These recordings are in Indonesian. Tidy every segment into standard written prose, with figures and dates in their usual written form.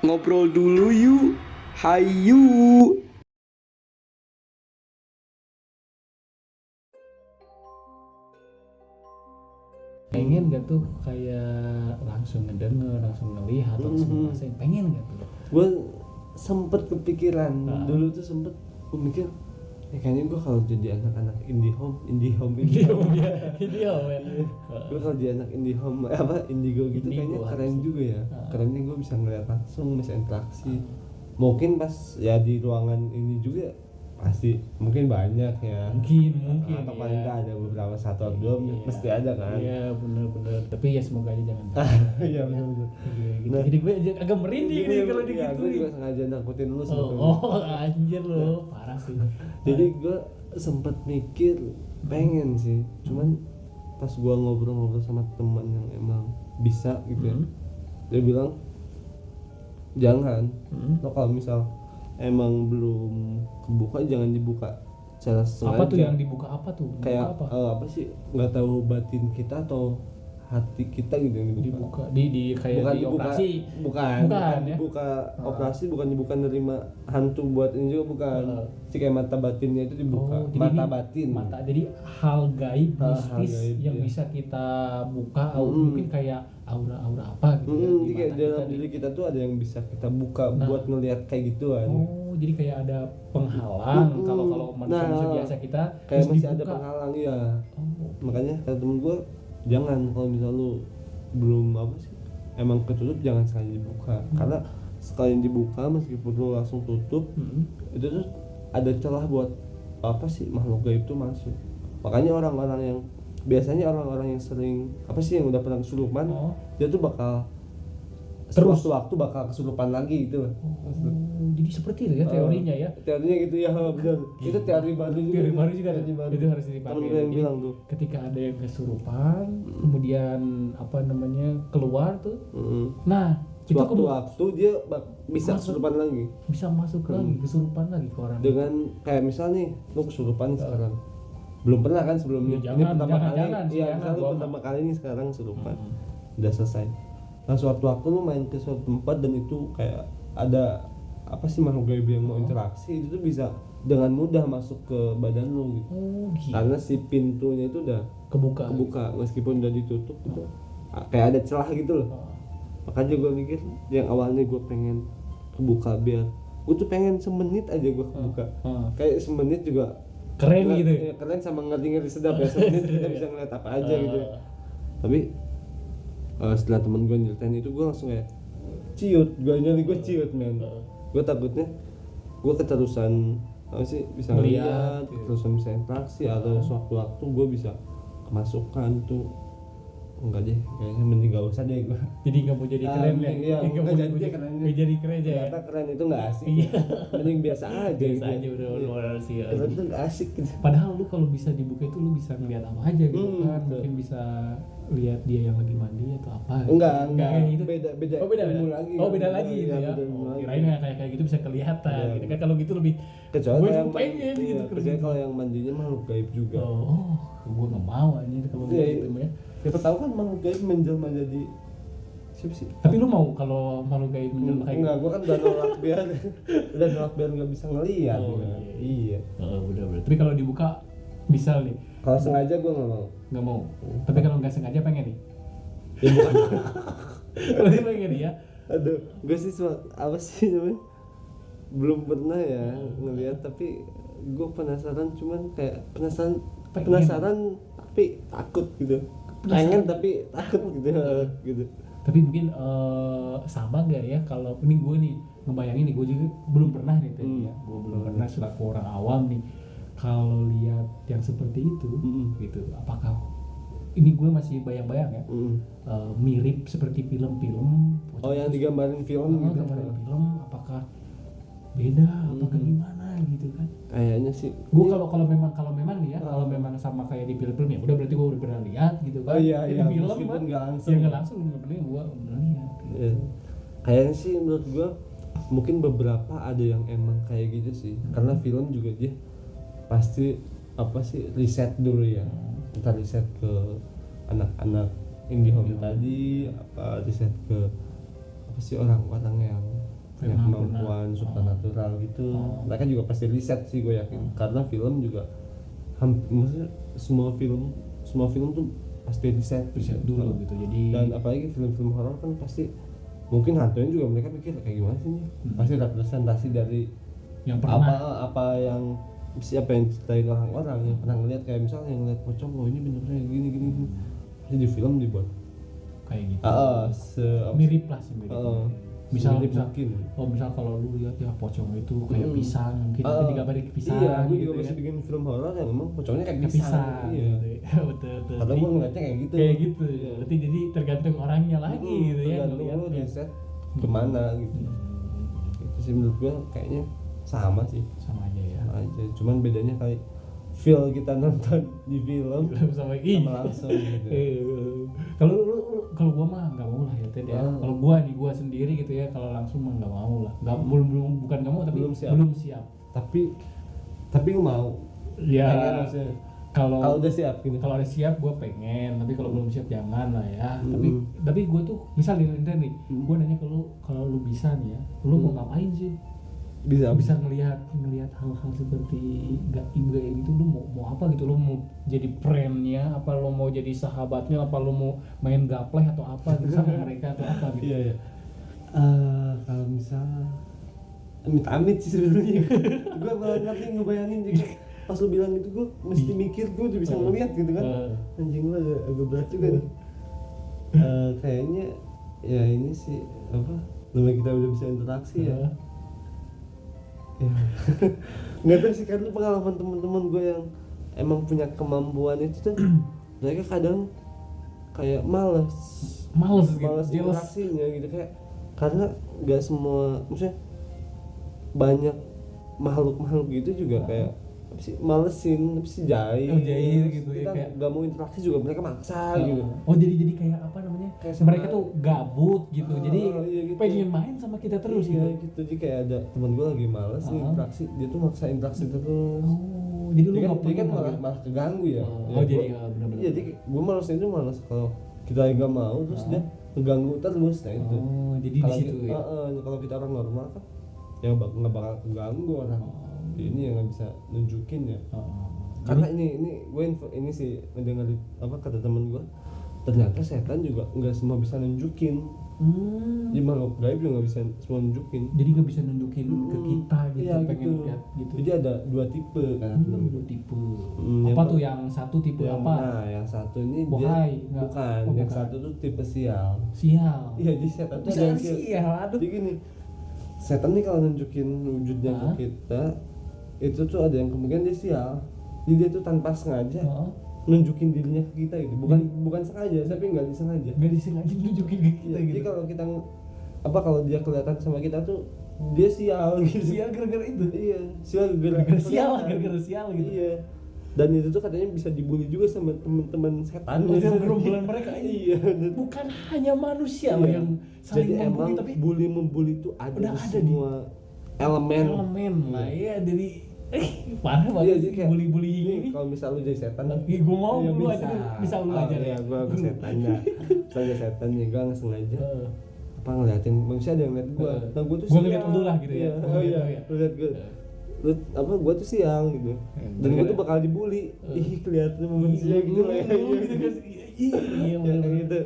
Ngobrol dulu yuk. Hayu. Pengen gak tuh kayak langsung ngedenger, langsung ngelihat, langsung ngerasain, pengen gak tuh? Gue sempet kepikiran dulu tuh sempet gue mikir kayaknya gue kalau jadi anak-anak indie home gue kalau jadi anak indie home indigo gitu kayaknya keren juga ya. Kerennya gue bisa ngeliat langsung, bisa interaksi. Mungkin pas ya di ruangan ini juga pasti mungkin banyak ya, mungkin atau paling nggak ada beberapa satu atau dua mesti ada kan. Iya benar tapi ya semoga aja jangan. Iya benar. Gitu. Nah, jadi gue agak merinding nih kalau gue digituin. juga sengaja nakutin lu sebetulnya. Oh anjir lo parah sih. Jadi gue sempet mikir pengen sih, cuman pas gue ngobrol-ngobrol sama teman yang emang bisa gitu ya, dia bilang jangan. Lo kalau misal emang belum kebuka jangan dibuka secara sengaja. Apa tuh yang dibuka apa tuh? Kayak apa sih, nggak tahu batin kita atau hati kita gitu yang dibuka di kayak bukan di dibuka, operasi bukan ya? Dibuka operasi, bukan dibuka nerima hantu buat ini juga bukan. Si kayak mata batinnya itu dibuka. Mata batin. Jadi hal gaib mistis gaib, yang ya. bisa kita buka mungkin kayak aura-aura apa gitu ya, jadi kayak dalam diri kita tuh ada yang bisa kita buka buat ngelihat kayak gituan. Oh, jadi kayak ada penghalang kalau manusia biasa kita kayak masih dibuka. ada penghalang ya. Makanya kata temen gue jangan, kalau misal lu belum emang ketutup jangan sekali dibuka. Karena sekali dibuka meskipun lu langsung tutup itu tuh ada celah buat makhluk gaib itu masuk. Makanya biasanya orang-orang yang sering yang udah pernah kesurupan dia tuh bakal terus waktu bakal kesurupan lagi gitu. Jadi seperti itu ya teorinya ya. Teorinya gitu ya, benar. Itu teori baru juga. Itu harus dipakai. Temen gue yang bilang tuh. Ketika ada yang kesurupan, kemudian keluar tuh. Nah, itu waktu dia bisa kesurupan lagi. Bisa masuk lagi, kesurupan lagi ke orang. Dengan kayak misal nih, lu kesurupan sekarang. Belum pernah kan sebelumnya. Ini pertama kali. Iya, misal lu pertama kali nih sekarang kesurupan. Udah selesai. Nah, suatu waktu lu main ke suatu tempat dan itu kayak ada makhluk gaib yang mau interaksi, itu tuh bisa dengan mudah masuk ke badan lu gitu. Gitu. Karena si pintunya itu udah kebuka meskipun udah ditutup gitu. Kayak ada celah gitu loh. Makanya gue mikir yang awalnya gue pengen kebuka biar gue tuh pengen semenit aja gue kebuka. Kayak semenit juga keren gitu. Ya, keren sama ngeri sedap ya. Semenit kita bisa ngeliat apa aja gitu. Tapi setelah temen gue nyeritain itu gue langsung kayak ciut, gue ciut men. Gue takutnya gue keterusan bisa ngeliat, keterusan bisa interaksi atau suatu waktu gue bisa kemasukan tuh. Enggak deh, kayaknya mending gak usah deh gue. Jadi gak mau jadi keren ya? Iya, gak jadi keren aja ya? Ternyata keren itu gak asik. Mending biasa aja. Biasa aja udah sih. Keren itu gak asik gitu. Padahal lu kalau bisa dibuka itu lu bisa ngeliat apa aja gitu kan. Mungkin bisa lihat dia yang lagi mandi atau apa gitu. Enggak gitu. Beda ilmu lagi. Beda lagi gitu ya. Kirain kayak gitu bisa kelihatan gitu kan. Kalau gitu lebih kecuali yang pengen gitu. Kecuali kalau yang mandinya makhluk gaib juga. Gue gak mau aja kalau gitu ya. Siapa tahu kan makhluk gaib menjelma jadi siapa sih? Tapi lu mau kalau makhluk gaib menjelma kayak enggak, gua kan udah nolak biar nggak bisa ngelihat. Iya. Udah. Tapi kalau dibuka bisa nih. Kalau sengaja gua nggak mau. Tapi kalau nggak sengaja pengen nih. Ya bukan. Kalau dia pengen ya. Aduh, gue sih namanya? Belum pernah ya ngelihat, tapi gue penasaran, cuman kayak penasaran tapi takut gitu. Pengen tapi takut gitu. Tapi mungkin sama gak ya kalau ini gue nih ngebayangin nih, gue juga belum pernah nih ya. Gue belum pernah selaku orang awam nih kalau lihat yang seperti itu gitu. Apakah ini gue masih bayang-bayang ya mirip seperti film-film. Yang digambarin film gitu. Gambarin film, apakah beda apakah gimana gitu kan? Kayaknya sih gue kalau memang nih ya kalau memang sama kayak di film-film ya udah berarti gue udah pernah lihat gitu kan. Iya, di film kan nggak langsung bener gue udah lihat gitu. Iya. Kayaknya sih menurut gue mungkin beberapa ada yang emang kayak gitu sih. Karena film juga dia pasti riset dulu ya. Entah riset ke anak-anak indie home tadi, riset ke orang-orang yang punya kemampuan supernatural gitu. Mereka juga pasti riset sih gue yakin, karena film juga maksudnya semua film tuh pasti riset dulu gitu. Jadi dan apalagi film-film horor kan pasti mungkin hantunya juga mereka pikir kayak gimana sih nih, pasti representasi dari yang pernah apa yang siapa yang ceritain orang-orang yang pernah ngeliat, kayak misalnya yang ngeliat pocong, oh ini bener-bener gini jadi di film dibuat kayak gitu. Mirip lah sih, mirip. Misal kalau lu lihat ya pocong itu kayak pisang, mungkin nanti digambarin pisang. Iya, gue gitu juga masih bikin film horor yang memang pocongnya kayak pisang. Iya. betul. Karena gue ngeliatnya kayak gitu. Iya. Berarti jadi tergantung orangnya lagi gitu ya. Tergantung lu riset kemana gitu. Itu sih menurut gue kayaknya sama sih. Sama aja ya. Sama aja. Cuman bedanya kali feel kita nonton di film sama langsung gitu. Kalau gua mah nggak mau lah ya Ted ya. Kalau gua sendiri gitu ya, kalau langsung mah nggak mau lah. Bukan nggak mau, tapi belum siap. Tapi lu mau? Ya. Kalau udah siap gitu. Kalau udah siap gua pengen, tapi kalau belum siap jangan lah ya. Tapi gua tuh misal nih, gua nanya ke lu, kalau lu bisa nih ya, lu mau ngapain sih? Bisa ngelihat hal-hal seperti gaib gitu, lu mau apa gitu, lu mau jadi friend-nya apa, lu mau jadi sahabatnya apa, lu mau main gapleh atau apa gitu sama mereka atau apa gitu. Iya. Kalau misalnya amit-amit sih sebenarnya. Gue malah ngebayangin juga pas lu bilang gitu, gue mesti mikir, gue udah bisa ngeliat gitu kan. Anjing lu agak berat juga nih. Kayaknya ya ini sih apa, namanya kita udah bisa interaksi ya. Nggak tahu sih, karena pengalaman teman-teman gue yang emang punya kemampuan itu tuh mereka kadang kayak males gitu, interaksinya gitu, kayak karena nggak semua, maksudnya banyak makhluk gitu juga kayak apa sih, malesin, apa sih, jahil gitu kita ya, kayak nggak mau interaksi juga mereka maksa gitu. Jadi kayak apa namanya, kayak mereka tuh gabut gitu, jadi iya gitu. pengen main sama kita terus gitu. Jadi kayak ada teman gue lagi males nih interaksi, dia tuh maksa interaksi terus. Jadi lu dia kan malah keganggu ya. Jadi benar-benar. Iya, jadi gue malesnya itu malas kalau kita nggak mau terus dia ngeganggu terus, nah itu. Jadi di situ ya. Kalau kita orang normal kan ya nggak bakal keganggu orang. Ini yang nggak bisa nunjukin ya. Karena ini gue ini sih mendengar apa kata temen gue, ternyata setan juga nggak semua bisa nunjukin. Jadi makhluk gaib juga nggak bisa semua nunjukin. Jadi nggak bisa nunjukin ke kita gitu, iya, pengen gitu. lihat gitu. Jadi ada dua tipe kan. Dua tipe. Apa tuh yang satu tipe apa? Nah, yang satu ini Bohai, dia bukan. Yang satu tuh tipe sial. Sial. Iya, jadi setan tuh ada sial. Aduh. Jadi gini, setan nih kalau nunjukin wujudnya ke kita, itu tuh ada yang kemungkinan dia sial. Jadi dia tuh tanpa sengaja nunjukin dirinya ke kita gitu, bukan sengaja, tapi nggak disengaja nunjukin ke kita gitu. Jadi kalau kita kalau dia kelihatan sama kita tuh dia sial gitu. Sial gara-gara itu. Iya, sial gara-gara sial gitu. Iya. Dan itu tuh katanya bisa dibully juga sama teman-teman setan. Gerombolan mereka ini. Iya. Bukan hanya manusia loh yang saling membuli, tapi membuli itu ada di semua di elemen lah ya. Jadi parah banget sih bully ini. Kalau misal lu jadi setan, gue mau lu aja, bisa lu aja. Iya, gue setannya. Misalnya setan nih, gue nggak sengaja apa ngeliatin manusia ada yang ngeliat gue. Nah, gue tuh gue ngeliat lu lah gitu ya. Lu liat gue. Lu apa, gue tuh sial gitu. Dan gue tuh bakal dibully. Ih, kelihatan manusia gitu lah. Iya, gitu.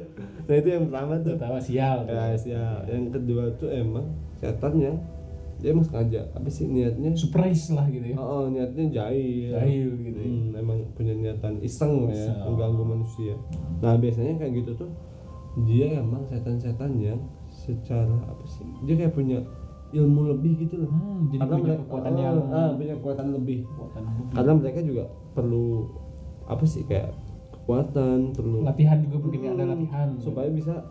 Nah, itu yang pertama tuh. Pertama sial. Ya, sial. Yang kedua tuh emang setannya dia emang sengaja, apa sih niatnya, surprise lah gitu ya. Niatnya jahil gitu ya. Emang punya niatan iseng ya, mengganggu manusia. Nah, biasanya kayak gitu tuh dia emang setan-setan yang secara apa sih, dia kayak punya ilmu lebih gitu loh. Jadi karena punya kekuatan yang punya kekuatan lebih. Karena mereka juga perlu apa sih, kayak kekuatan, perlu latihan juga, mungkin ada latihan supaya bisa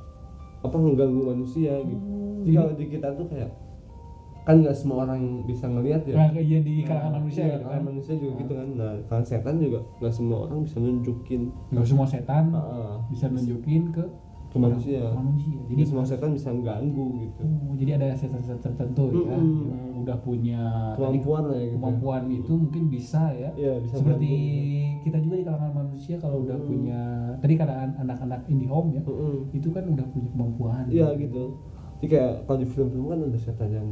apa mengganggu manusia gitu. Jadi kalau di kita tuh kayak kan nggak semua orang bisa ngelihat ya. Iya, di kalangan manusia gitu kan. Manusia juga gitu kan. Nah, kalau setan juga nggak semua orang bisa nunjukin. Nggak semua setan bisa nunjukin ke manusia. Jadi semua setan bisa ganggu gitu. Jadi ada setan-setan tertentu ya yang udah punya kemampuan lah ya gitu. Kemampuan itu mungkin bisa ya. Iya, bisa seperti ganggu. Kita juga di kalangan manusia kalau udah punya, tadi kata anak-anak IndiHome ya, itu kan udah punya kemampuan. Iya gitu. Jadi kayak kalau di film-film kan ada setan yang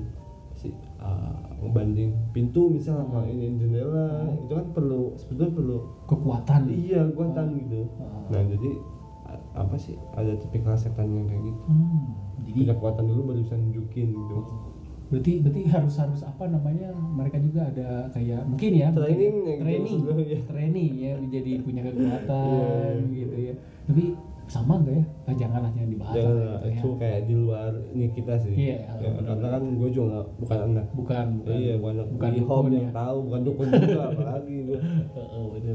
ngebanding pintu misalnya kalau ini jendela, itu kan sebetulnya perlu kekuatan. Iya, kekuatan gitu. Nah jadi apa sih, ada tipikal setan yang kayak gitu. Jadi punya kekuatan dulu baru bisa nunjukin gitu. Berarti harus apa namanya, mereka juga ada kayak mungkin ya training ya menjadi punya kekuatan gitu ya. Tapi sama enggak ya? Janganlah jangan dibahas. Jangan, gitu, itu kayak di luar ini kita sih. Iya, ya, karena kan gue juga bukan anak. Bukan Iya, bukan dukun yang ya. tahu, bukan dukun juga apalagi gue. Betul. Ya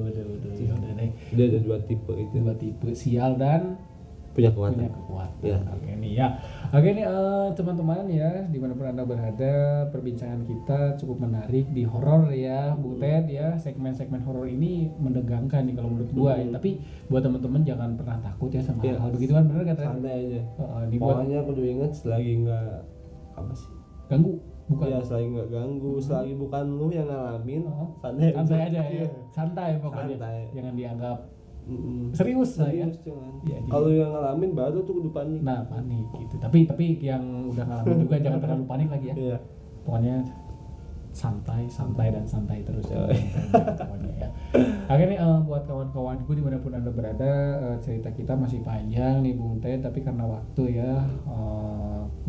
udah deh. Dia ada dua tipe itu. Dua tipe, sial dan punya kekuatan. Ya. Oke nih teman-teman ya, dimanapun Anda berada, perbincangan kita cukup menarik di horor ya, Bung Ted ya. Segmen-segmen horor ini menegangkan nih kalau menurut gua ya. Tapi buat teman-teman jangan pernah takut ya sama hal begitu kan, bener kata? Santai aja. Dibuat Pokoknya aku udah inget selagi nggak apa sih? Ganggu. Bukan. Iya, selagi nggak ganggu, selagi bukan lu yang ngalamin, santai aja ya. Santai pokoknya. Jangan dianggap serius lah ya. Kalau yang ngalamin baru tuh kudu panik. Nah, panik gitu. Tapi yang udah ngalamin juga jangan terlalu panik lagi ya. Iya. Pokoknya santai terus ya. Pokoknya ya. Akhirnya buat kawan-kawan gue dimanapun Anda berada, cerita kita masih panjang nih Bung Ted, tapi karena waktu ya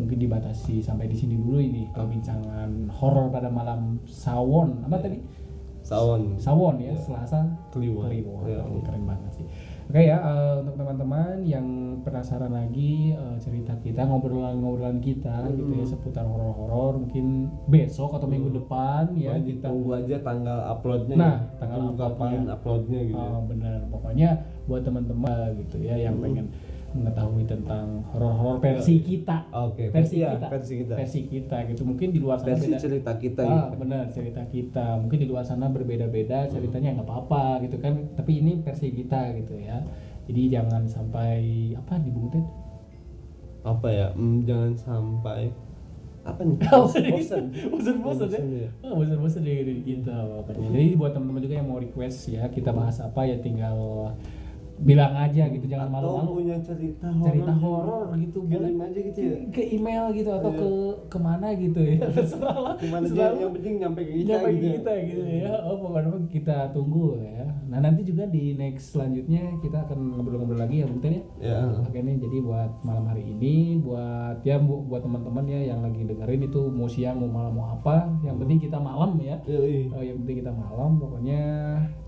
mungkin dibatasi sampai di sini dulu ini perbincangan horor pada malam Sawon. Apa tadi? Sawon ya, Selasa Kliwon. Ya, keren banget sih. Oke ya, untuk teman-teman yang penasaran lagi cerita kita, ngobrolan kita gitu ya seputar horor-horor, mungkin besok atau minggu depan ya kita tunggu aja tanggal uploadnya. Nah, tanggal kapan uploadnya gitu. Benar, pokoknya buat teman-teman gitu ya yang pengen mengetahui tentang horor-horor versi kita. Oke, versi kita gitu. Mungkin di luar sana versi beda cerita kita gitu. Benar, cerita kita. Mungkin di luar sana berbeda-beda ceritanya, nggak apa-apa gitu kan. Tapi ini versi kita gitu ya. Jadi jangan sampai apa nih Bung Ted? Apa ya? Jangan sampai apa nih? Bosan dari kita pokoknya. Jadi buat teman-teman juga yang mau request ya, kita bahas apa ya tinggal bilang aja gitu, jangan malu-malu. Punya cerita horor gitu, kirim aja gitu ya, ke email gitu atau ke mana gitu ya, terserah lah. Yang penting nyampe ke kita gitu ya. Pokoknya kita tunggu ya. Nah nanti juga di next selanjutnya kita akan ngobrol-ngobrol lagi ya Bung Ten ya. Oke nih, jadi buat malam hari ini buat teman-teman ya yang lagi dengerin itu mau siang mau malam mau apa, yang penting kita malam ya. Yang penting kita malam, pokoknya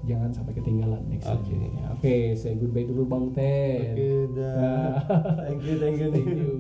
jangan sampai ketinggalan next selanjutnya. Oke, saya goodbye dulu Bang Ten. Oke, dah. Thank you.